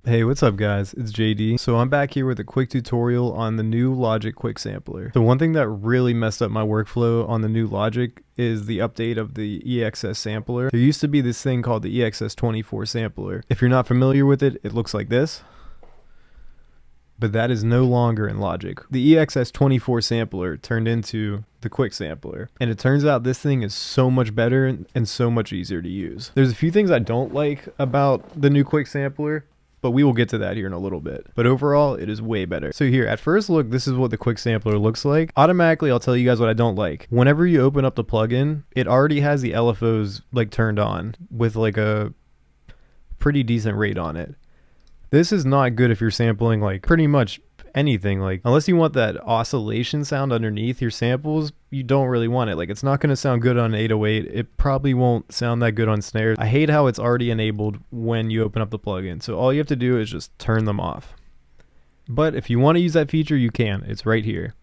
Hey, what's up guys? It's JD. So I'm back here with a quick tutorial on the new Logic Quick Sampler. So one thing that really messed up my workflow on the new Logic is the update of the EXS sampler. There used to be this thing called the EXS24 sampler. If you're not familiar with it, it looks like this. But that is no longer in Logic. The EXS24 sampler turned into the Quick Sampler. And it turns out this thing is so much better and so much easier to use. There's a few things I don't like about the new Quick Sampler, but we will get to that here in a little bit. But overall, it is way better. So here, at first look, this is what the Quick Sampler looks like. Automatically, I'll tell you guys what I don't like. Whenever you open up the plugin, it already has the LFOs like turned on with like a pretty decent rate on it. This is not good if you're sampling like pretty much anything, like unless you want that oscillation sound underneath your samples, you don't really want it. Like it's not going to sound good on 808. It probably won't sound that good on snares. I hate how it's already enabled when you open up the plugin. So all you have to do is just turn them off. But if you want to use that feature, you can. It's right here.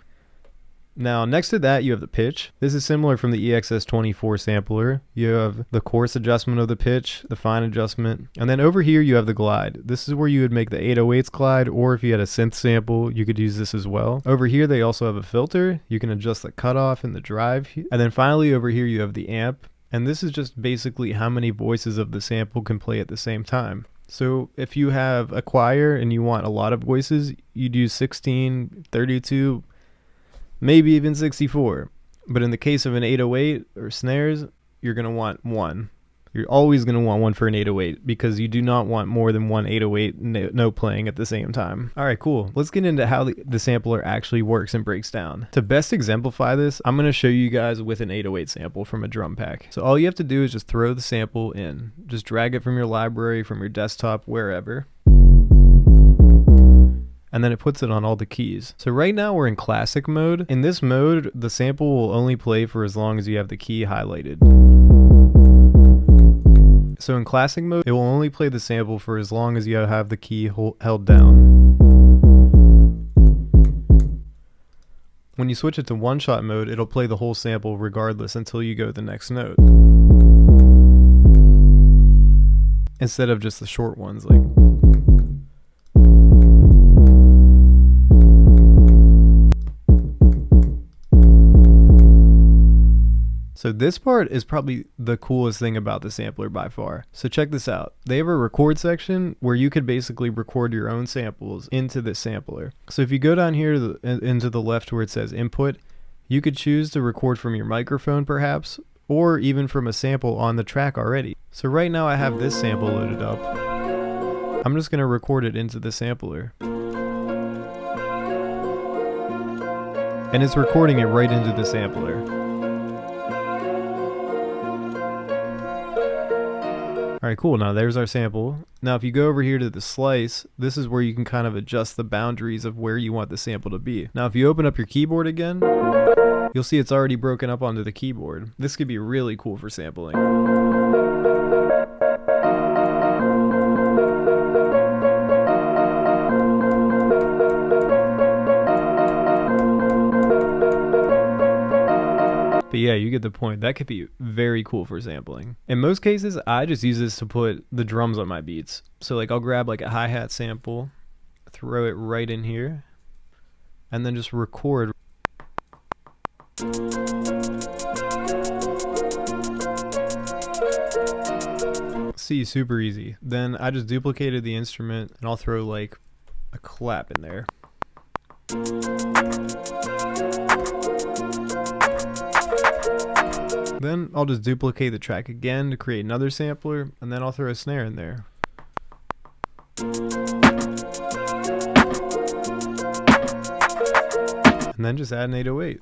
Now next to that you have the pitch. This is similar from the EXS24 sampler. You have the coarse adjustment of the pitch, the fine adjustment, and then over here you have the glide. This is where you would make the 808s glide, or if you had a synth sample you could use this as well. Over here they also have a filter. You can adjust the cutoff and the drive, and then finally over here you have the amp, and this is just basically how many voices of the sample can play at the same time. So if you have a choir and you want a lot of voices, you'd use 16, 32, maybe even 64. But in the case of an 808 or snares, you're going to want one. You're always going to want one for an 808 because you do not want more than one 808 note playing at the same time. All right, cool. Let's get into how the sampler actually works and breaks down. To best exemplify this, I'm going to show you guys with an 808 sample from a drum pack. So all you have to do is just throw the sample in. Just drag it from your library, from your desktop, wherever. And then it puts it on all the keys. So right now we're in classic mode. In this mode, the sample will only play for as long as you have the key highlighted. So in classic mode, it will only play the sample for as long as you have the key held down. When you switch it to one-shot mode, it'll play the whole sample regardless until you go to the next note. Instead of just the short ones like... So this part is probably the coolest thing about the sampler by far. So check this out. They have a record section where you could basically record your own samples into this sampler. So if you go down here to into the left where it says input, you could choose to record from your microphone perhaps, or even from a sample on the track already. So right now I have this sample loaded up. I'm just going to record it into the sampler. And it's recording it right into the sampler. Alright, cool. Now there's our sample. Now if you go over here to the slice, this is where you can kind of adjust the boundaries of where you want the sample to be. Now if you open up your keyboard again, you'll see it's already broken up onto the keyboard. This could be really cool for sampling. But yeah, you get the point. That could be very cool for sampling. In most cases, I just use this to put the drums on my beats. So like I'll grab like a hi-hat sample, throw it right in here, and then just record. See, super easy. Then I just duplicated the instrument and I'll throw like a clap in there. Then I'll just duplicate the track again to create another sampler, and then I'll throw a snare in there. And then just add an 808.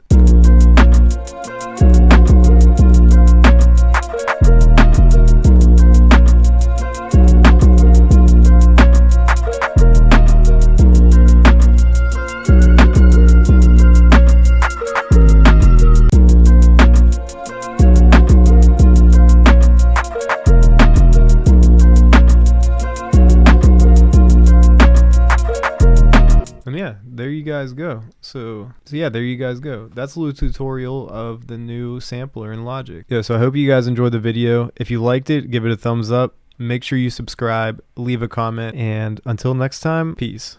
And yeah, there you guys go. So yeah, there you guys go. That's a little tutorial of the new sampler in Logic. Yeah, so I hope you guys enjoyed the video. If you liked it, give it a thumbs up. Make sure you subscribe, leave a comment, and until next time, peace.